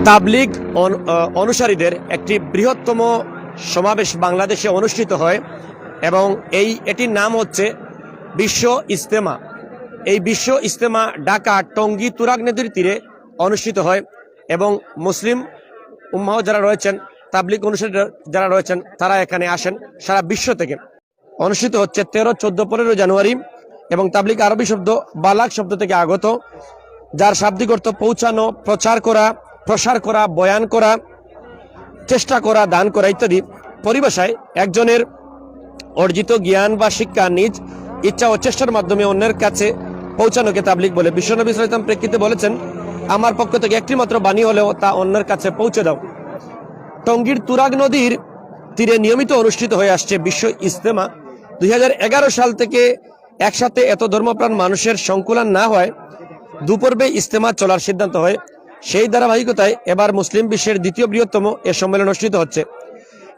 তাবলিগ অনুসারীদের একটি বৃহত্তম সমাবেশ বাংলাদেশে অনুষ্ঠিত হয় এবং এটির নাম হচ্ছে বিশ্ব ইজতেমা। এই বিশ্ব ইজতেমা ঢাকা টঙ্গী তুরাগ নদীর তীরে অনুষ্ঠিত হয় এবং মুসলিম উম্মাহ যারা রয়েছেন, তাবলিগ অনুসারী যারা রয়েছেন, তারা এখানে আসেন সারা বিশ্ব থেকে। অনুষ্ঠিত হচ্ছে 13, 14, 15 জানুয়ারি এবং তাবলিগ আরবি শব্দ বালাগ শব্দ থেকে আগত, যার শাব্দিক অর্থ পৌঁছানো, প্রচার করা, প্রসার করা, বয়ান করা, চেষ্টা করা, দান করা ইত্যাদি। পরিভাষায় একজনের অর্জিত জ্ঞান বা শিক্ষা নিজ ইচ্ছা ও চেষ্টার মাধ্যমে অন্যের কাছে পৌঁছানোকে তাবলিগ বলে। বিশ্বনবী সাল্লাল্লাহু আলাইহি ওয়াসাল্লাম প্রেক্ষিতে বলেছেন, আমার পক্ষ থেকে একটি মাত্র বাণী হলেও তা অন্যের কাছে পৌঁছে দাও। টঙ্গীর তুরাগ নদীর তীরে নিয়মিত অনুষ্ঠিত হয়ে আসছে বিশ্ব ইজতেমা। 2011 সাল থেকে একসাথে এত ধর্মপ্রাণ মানুষের সংকুলান না হয় দুপর্বে ইজতেমা চলার সিদ্ধান্ত হয়। সেই ধারাবাহিকতায় এবার মুসলিম বিশ্বের দ্বিতীয় বৃহত্তম এ সম্মেলন অনুষ্ঠিত হচ্ছে।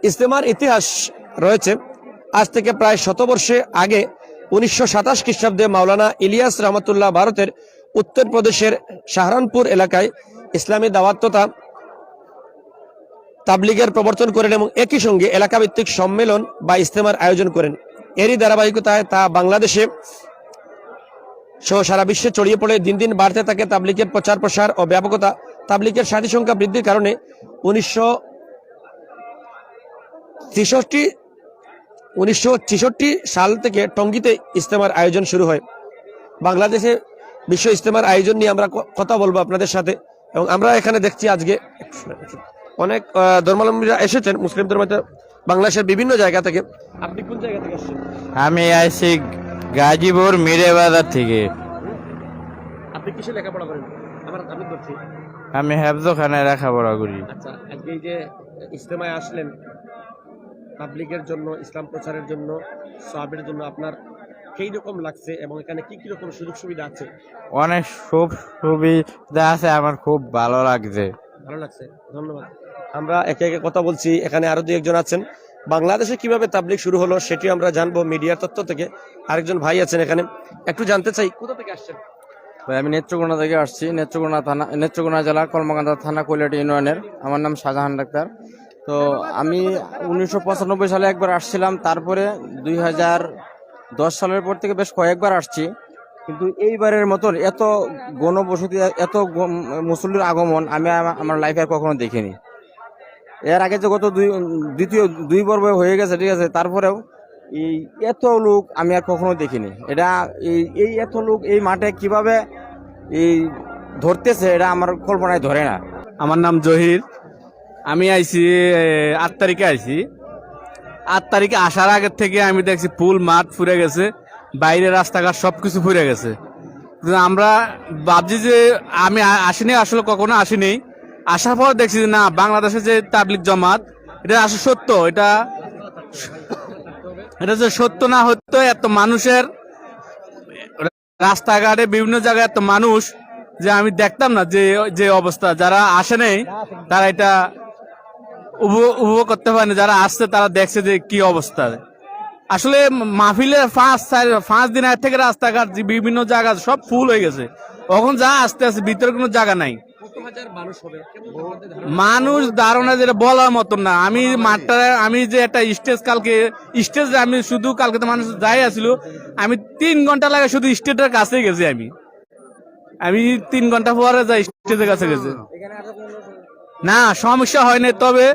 ইজতেমার ইতিহাস রয়েছে আজ থেকে প্রায় 100 বর্ষে আগে 1927 খ্রিস্টাব্দে মাওলানা ইলিয়াস রহমতুল্লাহ ভারতের উত্তরপ্রদেশের সাহারানপুর এলাকায় ইসলামী দাওয়াত তথা তাবলিগের প্রবর্তন করেন এবং একই সঙ্গে এলাকাভিত্তিক সম্মেলন বা ইজতেমার আয়োজন করেন। এরই ধারাবাহিকতায় তা বাংলাদেশে সহ সারা বিশ্বে ছড়িয়ে পড়ে দিন দিন বাড়তে থাকে তাবলিগের প্রচার প্রসার ও ব্যাপকতা। তাবলিগের সাথী সংখ্যা বৃদ্ধির কারণে 1963 সাল থেকে টঙ্গীতে ইজতেমার আয়োজন শুরু হয়। বাংলাদেশে বিশ্ব ইজতেমার আয়োজন নিয়ে আমরা কথা বলবো আপনাদের সাথে এবং আমরা এখানে দেখছি আজকে অনেক ধর্মাবলম্বীরা এসেছেন মুসলিম ধর্মে বাংলাদেশের বিভিন্ন জায়গা থেকে। আপনি কোন জায়গা থেকে আসছেন? আমি আইছি গাজীপুর মিরেবাজার থেকে। আপনি কিসে লেখাপড়া করেন? আমি বলছি আমি হেফজখানায় লেখাপড়া করি। আচ্ছা, আজকে এই যে ইজতেমায় আসলেন তাবলিগের জন্য, ইসলাম প্রচারের জন্য, সাহাবের জন্য, আপনার সেই রকম লাগছে এবং এখানে কি কি রকম সুযোগ সুবিধা আছে? অনেক সুবিধা আছে, আমার খুব ভালো লাগছে। ভালো লাগছে, ধন্যবাদ। আমরা একে একে কথা বলছি, এখানে আরো 2-1 জন আছেন। বাংলাদেশে কিভাবে তাবলিগ শুরু হলো সেটি আমরা জানবো মিডিয়ার তথ্য থেকে। আরেকজন ভাই আছেন এখানে, একটু জানতে চাই কোথা থেকে আসছেন? আমি নেত্রকোনা থেকে আসছি, নেত্রকোনা জেলা কর্মকান্দা থানা কৈলাটি ইউনিয়নের। আমার নাম শাহজাহান ডাক্তার। তো আমি 1995 সালে একবার আসছিলাম, তারপরে 2010 সালের পর থেকে বেশ কয়েকবার আসছি, কিন্তু এইবারের মতন এত গণবসতি, এত মুসল্লির আগমন আমি আমার লাইফে আর কখনো দেখিনি। এর আগে যে গত দ্বিতীয় 2 পর্ব হয়ে গেছে, ঠিক আছে, তারপরেও এই এত লোক আমি আর কখনো দেখিনি। এটা এই এত লোক এই মাঠে কিভাবে এই ধরতেছে, এটা আমার কল্পনায় ধরে না। আমার নাম জহির। আমি আইছি 8 তারিখে আইছি। 8 তারিখে আসার আগের থেকে আমি দেখছি পুল মাঠ ফুরে গেছে, বাইরে রাস্তাঘাট সবকিছু ফুরে গেছে। আমরা ভাবছি যে আমি আসিনি, আসলে কখনো আসিনি। আসার পর দেখছি যে না, বাংলাদেশে যে তাবলিগ জামাত, এটা আসলে সত্য। এটা যে সত্য না হতো, এত মানুষের রাস্তাঘাটে বিভিন্ন জায়গায় এত মানুষ যে আমি দেখতাম না যে অবস্থা। যারা আসে নেই তারা এটা উপভোগ করতে পারেনি, যারা আসছে তারা দেখছে যে কি অবস্থা। আসলে মাহফিলের 5 দিন আগে থেকে রাস্তাঘাট বিভিন্ন জায়গা সব ফুল হয়ে গেছে। এখন যা আসতে আসতে ভিতরে কোনো জায়গা নাই। মানুষ ধারণা যেটা বলার মতন না। আমি মাঠটা, আমি যে একটা স্টেজ আমি শুধু কালকে তো মানুষ যাই আসছিল, আমি 3 ঘন্টা লাগে শুধু স্টেজের কাছে গেছি। আমি 3 ঘন্টা পরে যাই স্টেজের কাছে গেছি। না, সমস্যা হয়নি, তবে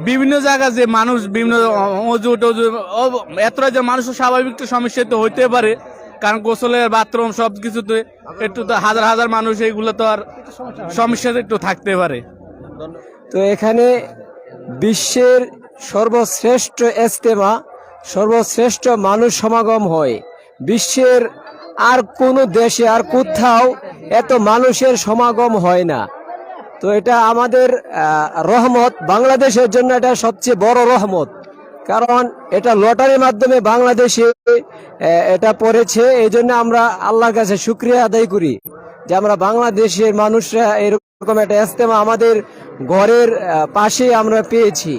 বিভিন্ন জায়গায় যে মানুষ বিভিন্ন অজু এতটা যে মানুষ স্বাভাবিক সমস্যা তো হইতে পারে, কারণ গোসলের বাথরুম সবকিছুতে একটু তো হাজার হাজার মানুষ, এইগুলো তো আর সমস্যা একটু থাকতে পারে। তো এখানে বিশ্বের সর্বশ্রেষ্ঠ ইজতেমা, সর্বশ্রেষ্ঠ মানুষ সমাগম হয়। বিশ্বের আর কোনো দেশে আর কোথাও এত মানুষের সমাগম হয় না। তো এটা আমাদের রহমত, বাংলাদেশের জন্য এটা সবচেয়ে বড় রহমত, কারণ এটা লটারির মাধ্যমে বাংলাদেশে এটা পড়েছে। এই জন্য আমরা আল্লাহর কাছে শুকরিয়া আদায় করি যে আমরা বাংলাদেশের মানুষরা এরকম একটা ইজতেমা আমাদের ঘরের পাশে আমরা পেয়েছি।